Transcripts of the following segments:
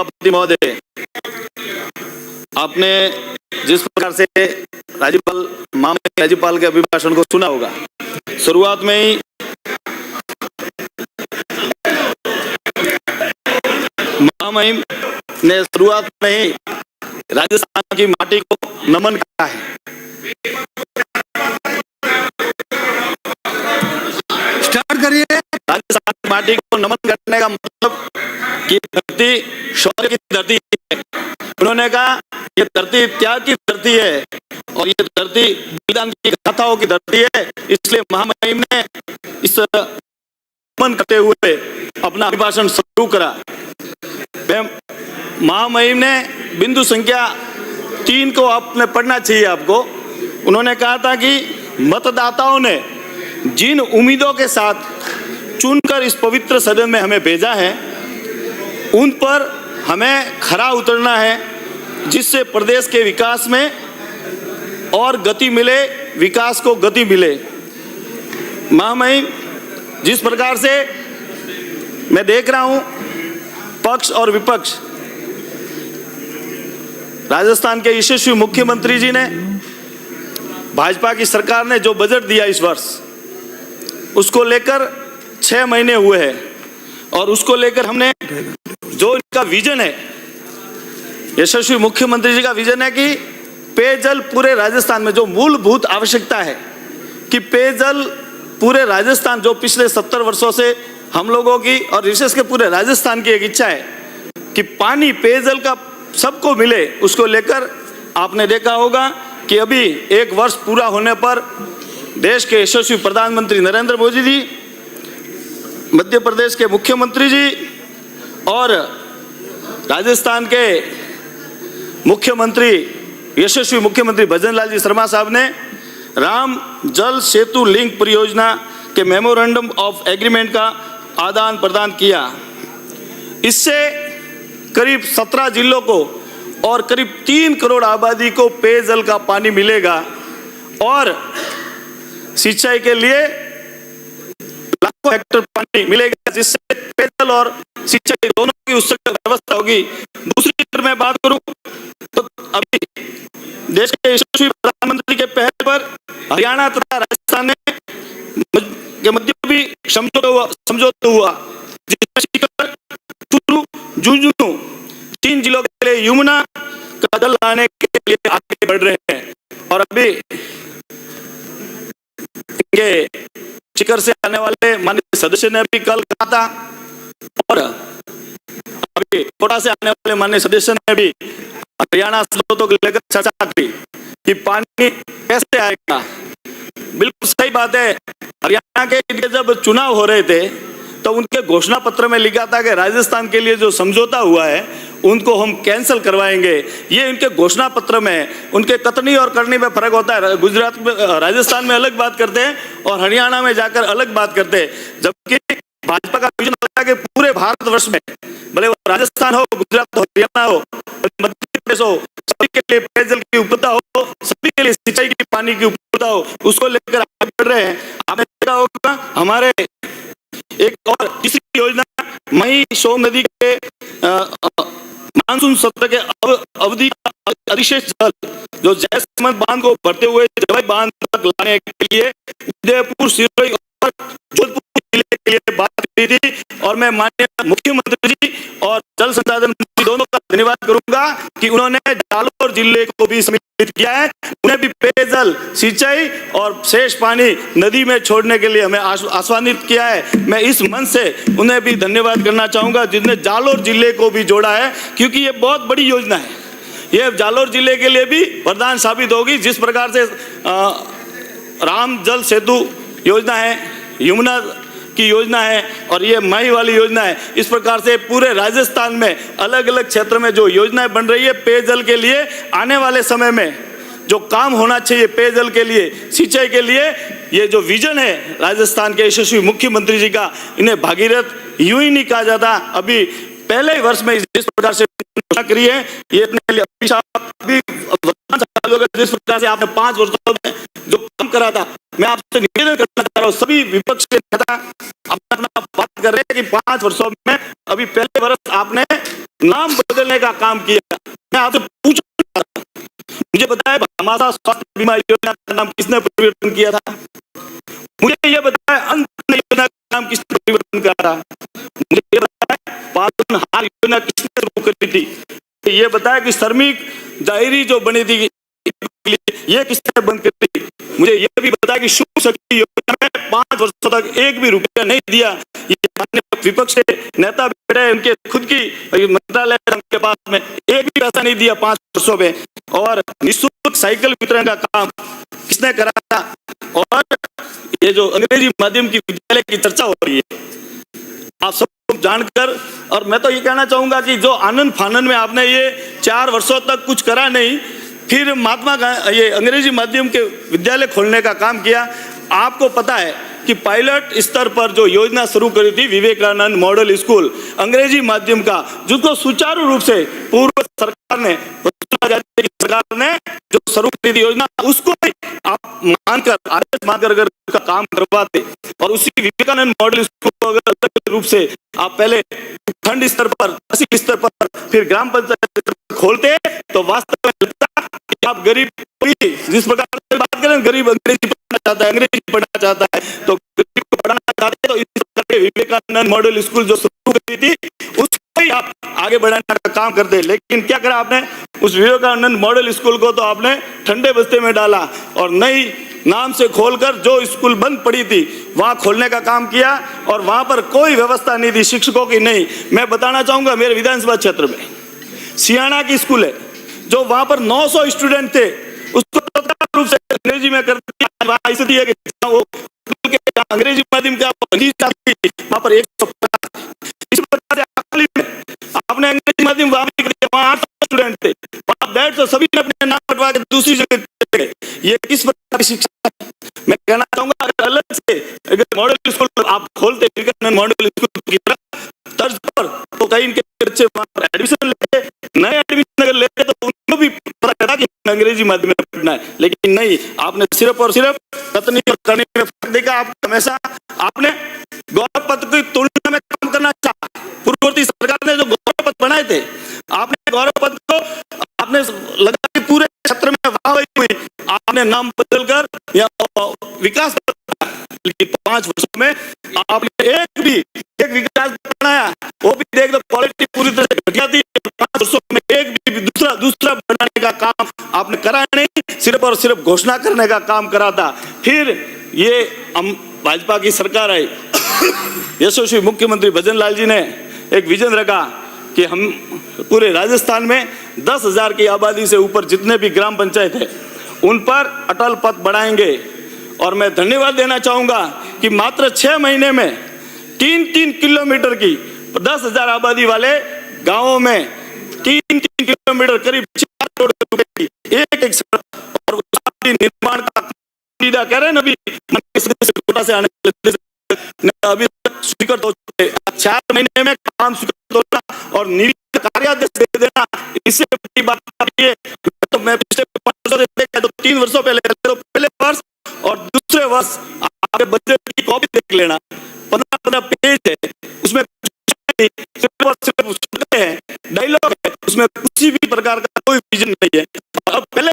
सभापति महोदय, आपने जिस प्रकार से राज्यपाल के अभिभाषण को सुना होगा, शुरुआत में ही महामहिम ने शुरुआत में ही राजस्थान की माटी को नमन किया है। स्टार्ट करिए। राजस्थान की माटी को नमन करने का मतलब कि धरती शौर्य की धरती है। उन्होंने कहा ये धरती त्याग की धरती है और ये धरती बलिदान की गाथाओं की धरती है, इसलिए महामहिम ने इस नमन करते हुए अपना अभिभाषण शुरू करा। महामहिम ने बिंदु संख्या 3 को आपने पढ़ना चाहिए आपको। उन्होंने कहा था कि मतदाताओं ने जिन उम्मीदों के साथ चुनकर इस पवित्र सदन में हमें भेजा है, उन पर हमें खरा उतरना है, जिससे प्रदेश के विकास में और गति मिले, विकास को गति मिले। महामहिम, जिस प्रकार से मैं देख रहा हूं, पक्ष और विपक्ष, राजस्थान के यशस्वी मुख्यमंत्री जी ने, भाजपा की सरकार ने जो बजट दिया इस वर्ष, उसको लेकर 6 महीने हुए हैं और उसको लेकर हमने जो इनका विजन है, यशस्वी मुख्यमंत्री जी का विजन है कि पेयजल पूरे राजस्थान में, जो मूलभूत आवश्यकता है कि पेयजल पूरे राजस्थान, जो पिछले 70 वर्षों से हम लोगों की और विशेष के पूरे राजस्थान की एक इच्छा है कि पानी, पेयजल का सबको मिले, उसको लेकर आपने देखा होगा कि अभी 1 वर्ष पूरा होने पर देश के यशस्वी प्रधानमंत्री नरेंद्र मोदी जी, मध्य प्रदेश के मुख्यमंत्री जी और राजस्थान के मुख्यमंत्री, यशस्वी मुख्यमंत्री भजनलाल जी शर्मा साहब ने राम जल सेतु लिंक परियोजना के मेमोरेंडम ऑफ एग्रीमेंट का आदान प्रदान किया। इससे करीब 17 जिलों को और करीब 3 करोड़ आबादी को पेयजल का पानी मिलेगा और सिंचाई के लिए लाखों हेक्टेयर पानी मिलेगा, जिससे पेयजल और सिंचाई दोनों की उस व्यवस्था होगी। दूसरी तरफ मैं बात करूं तो अभी देश के यशस्वी प्रधानमंत्री के पहल पर हरियाणा तथा राजस्थान के मध्य भी समझौता हुआ, जिसमें सीकर, चूरू, झुंझुनू 3 जिलों के लिए यमुना का जल लाने के लिए आगे बढ़ रहे हैं। और अभी इनके सीकर से आने वाले माननीय सदस्य ने भी कल कहा था और अभी कोटा से आने वाले माननीय सदस्य ने भी हरियाणा स्रोतों को लेकर चर्चा की कि पानी कैसे आएगा। बिल्कुल सही बात है। हरियाणा के लिए जब चुनाव हो रहे थे तो उनके घोषणा पत्र में लिखा था कि राजस्थान के लिए जो समझौता हुआ है उनको हम कैंसिल करवाएंगे। ये उनके घोषणा पत्र में, उनके कथनी और करनी में फर्क होता है। गुजरात में, राजस्थान में अलग बात करते हैं और हरियाणा में जाकर अलग बात करते हैं, जबकि भाजपा का विजन होता है कि पूरे भारतवर्ष में, भले वो राजस्थान हो, गुजरात हो, हरियाणा हो, मध्य प्रदेश हो, सभी के लिए पेयजल की उपलब्धता हो, सभी के लिए सिंचाई की पानी की उपलब्धता हो, उसको लेकर आगे बढ़ रहे हैं। आपने देखा होगा हमारे एक और तीसरी योजना मई सोम नदी के मानसून सत्र के अवधि का अधिशेष जल जो जयसमंद बांध को भरते हुए जवाई बांध तक लाने के लिए उदयपुर, सिरोही और जोधपुर जिले के लिए बात की थी। और मैं माननीय मुख्यमंत्री जी और जल संसाधन मंत्री दोनों का धन्यवाद करूंगा कि उन्होंने जालोर जिले को भी सम्मिलित किया है। उन्हें भी पेयजल, सिंचाई और शेष पानी नदी में छोड़ने के लिए हमें आह्वानित किया है। मैं इस मंच से उन्हें भी धन्यवाद करना चाहूंगा जिसने जालोर जिले को भी जोड़ा है, क्योंकि ये बहुत बड़ी योजना है। ये जालोर जिले के लिए भी वरदान साबित होगी। जिस प्रकार से राम जल सेतु योजना है, यमुना की योजना है और ये मई वाली योजना है, इस प्रकार से पूरे राजस्थान में अलग अलग क्षेत्र में जो योजनाएं बन रही है पेयजल के लिए, आने वाले समय में जो काम होना चाहिए पेयजल के लिए, सिंचाई के लिए, ये जो विजन है राजस्थान के यशस्वी मुख्यमंत्री जी का, इन्हें भागीरथ यूं ही नहीं कहा जाता। अभी पहले ही वर्ष में जिस प्रकार से घोषणा करी है, ये अपने लिए जिस प्रकार से आपने 5 वर्षों में जो काम करा था, मैं आपसे निवेदन करना चाह रहा हूँ और सभी विपक्ष के नेता अपना अपना बात कर रहे हैं कि 5 वर्षों में अभी पहले वर्ष आपने नाम बदलने का काम किया। मैं आपसे पूछ, मुझे बताया हमारा स्वास्थ्य बीमा योजना का नाम किसने परिवर्तन किया था? मुझे ये बताया अन्न योजना का नाम किसने परिवर्तन किया था? मुझे ये बताया पालनहार योजना किसने शुरू करी थी? ये बताया कि श्रमिक डायरी जो बनी थी ये किसने बंद करी? मुझे ये भी बताया कि शुभ शक्ति योजना में 5 वर्षों तक एक भी रुपया नहीं दिया। ये विपक्ष के नेता बैठे, उनके खुद की मंत्रालय उनके पास में एक भी पैसा नहीं दिया 5 वर्षों में। और निःशुल्क साइकिल वितरण का काम किसने करा था? और ये जो अंग्रेजी माध्यम की विद्यालय की चर्चा हो रही है, आप सब जानकर, और मैं तो ये कहना चाहूंगा कि जो आनंद फानन में आपने ये 4 वर्षों तक कुछ करा नहीं, फिर ये अंग्रेजी माध्यम के विद्यालय खोलने का काम किया। आपको पता है कि पायलट स्तर पर जो योजना शुरू करी थी विवेकानंद मॉडल स्कूल अंग्रेजी माध्यम का, जिसको सुचारू रूप से पूर्व सरकार ने जो शुरू करी थी योजना, उसको आप मानकर आदेश मानकर अगर उसका काम करवाते और उसी विवेकानंद मॉडल स्कूल को अगर अलग रूप से आप पहले खंड स्तर पर, तहसील स्तर पर, फिर ग्राम पंचायत स्तर पर खोलते, तो वास्तव में लगता कि आप गरीब, जिस प्रकार से बात करें, गरीब अंग्रेजी पढ़ना चाहता है, अंग्रेजी पढ़ना चाहता है, तो गरीब को पढ़ाना चाहते तो इस प्रकार के विवेकानंद मॉडल स्कूल जो शुरू करी थी उसको ही आप आगे बढ़ाने का काम करते। लेकिन क्या करा आपने? उस विवेकानंद मॉडल स्कूल को तो आपने ठंडे बस्ते में डाला और नई नाम से खोलकर जो स्कूल बंद पड़ी थी वहां खोलने का काम किया, और वहां पर कोई व्यवस्था नहीं थी शिक्षकों की। नहीं, मैं बताना चाहूंगा, मेरे विधानसभा क्षेत्र में सियाना की स्कूल है, जो वहां पर 900 स्टूडेंट थे, उसको तत्काल रूप से अंग्रेजी में कर दिया। इसलिए है कि वो अंग्रेजी माध्यम का वहां पर 150, इस प्रकार से आपने अंग्रेजी माध्यम वहां भी कर दिया, वहां 800 स्टूडेंट थे, वहां बैठ तो सभी ने अपने नाम हटवा के दूसरी जगह चले गए। ये किस प्रकार की शिक्षा है? मैं कहना चाहूंगा अगर अलग से अगर मॉडल स्कूल आप खोलते विवेकानंद मॉडल स्कूल की तर्ज पर, तो कहीं इनके बच्चे वहां पर एडमिशन लेते, नए एडमिशन अगर लेते तो उनको भी पता चला कि अंग्रेजी माध्यम में पढ़ना है। लेकिन नहीं, आपने सिर्फ और सिर्फ कतनी और करनी में फर्क देखा। आप हमेशा आपने गौरव पथ की तुलना में काम करना चाहा। पूर्ववर्ती सरकार ने जो गौरव पथ बनाए थे, आपने गौरव पथ को आपने लगा कि पूरे क्षेत्र में वाहवाही हुई, आपने नाम बदलकर या विकास, लेकिन 5 वर्षों में आपने एक विकास बनाया, वो भी देख लो क्वालिटी पूरी तरह से घटिया थी। 5 वर्षों में एक भी दूसरा बनाने का काम आपने करा नहीं, सिर्फ और सिर्फ घोषणा करने का काम करा था। फिर ये भाजपा की सरकार आई, यशस्वी मुख्यमंत्री भजन लाल जी ने एक विजन रखा कि हम पूरे राजस्थान में 10,000 की आबादी से ऊपर जितने भी ग्राम पंचायत है उन पर अटल पथ बढ़ाएंगे। और मैं धन्यवाद देना चाहूंगा कि मात्र 6 महीने में 3-3 किलोमीटर की 10,000 आबादी वाले गांवों में 3-3 किलोमीटर करीब 4 करोड़ रुपए की एक सड़क और निर्माण का कह रहे हैं अभी से आने अभी स्वीकृत हो चुके। 4 महीने में काम स्वीकृत होना और कार्यादेश दे देना, इससे बड़ी बात है। तो मैं पिछले 5 वर्षों से देखा, तो 3 वर्षों पहले वर्ष और दूसरे वर्ष आपके बजट की कॉपी देख लेना, 15 पेज है, उसमें डायलॉग है, उसमें किसी भी प्रकार का कोई विजन नहीं है। अब पहले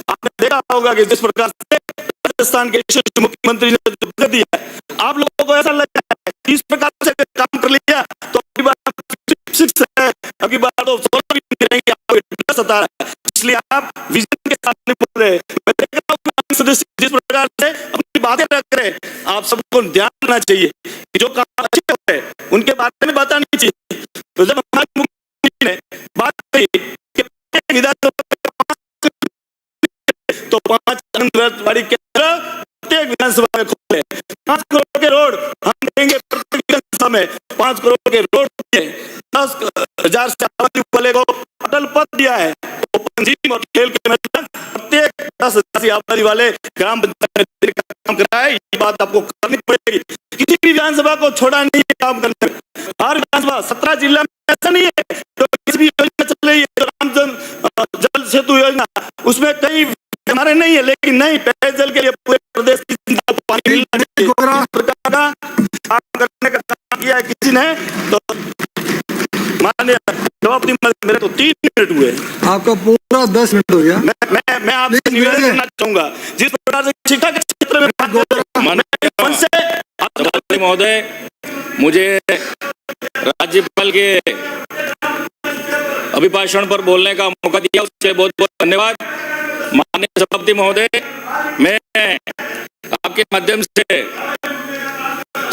आपने देखा होगा कि जिस प्रकार से राजस्थान के मुख्यमंत्री ने जो बजट दिया है, आप लोगों को ऐसा लगता है कि इस प्रकार से काम कर लिया तो अगली बार 6 है, अगली बार तो 16 भी करेंगे, आपको सता है। इसलिए आप विजन के साथ नहीं बोल रहे। सदस्य जिस प्रकार से अपनी बातें रख रहे, आप सबको ध्यान रखना चाहिए कि जो काम अच्छे हो रहे हैं उनके बारे में बतानी चाहिए। तो जब हमारे मुख्यमंत्री ने बात कही कि तो 5 आंगनबाड़ी केंद्र प्रत्येक विधानसभा में खोले, 5 करोड़ के रोड हम देंगे प्रत्येक विधानसभा में, 5 करोड़ के रोड 10,000 से आबादी वाले को अटल पथ दिया है। पंजीम और खेल के मैदान प्रत्येक 10,000 आबादी वाले ग्राम पंचायत का काम कराया। ये बात आपको करनी पड़ेगी, किसी भी विधानसभा को छोड़ा नहीं है काम करने में। हर विधानसभा 17 जिला में ऐसा नहीं है तो किसी भी योजना चल रही है, तो रामजन जल सेतु योजना उसमें कई हमारे नहीं है, लेकिन नहीं, पेयजल के लिए पूरे प्रदेश की जिंदा पानी मिलना चाहिए। गोगरा। सरकार का काम करने का काम किया है किसी ने तो माननीय सभापति महोदय, मेरे तो 3 मिनट हुए। आपका पूरा 10 मिनट हो गया। मैं आपसे Please, निवेदन निवेदन। करना चाहूंगा, जिस प्रकार से शिक्षा के क्षेत्र में माननीय सभापति महोदय, मुझे राज्यपाल के अभिभाषण पर बोलने का मौका दिया, उसके बहुत बहुत धन्यवाद। माननीय सभापति महोदय, मैं आपके माध्यम से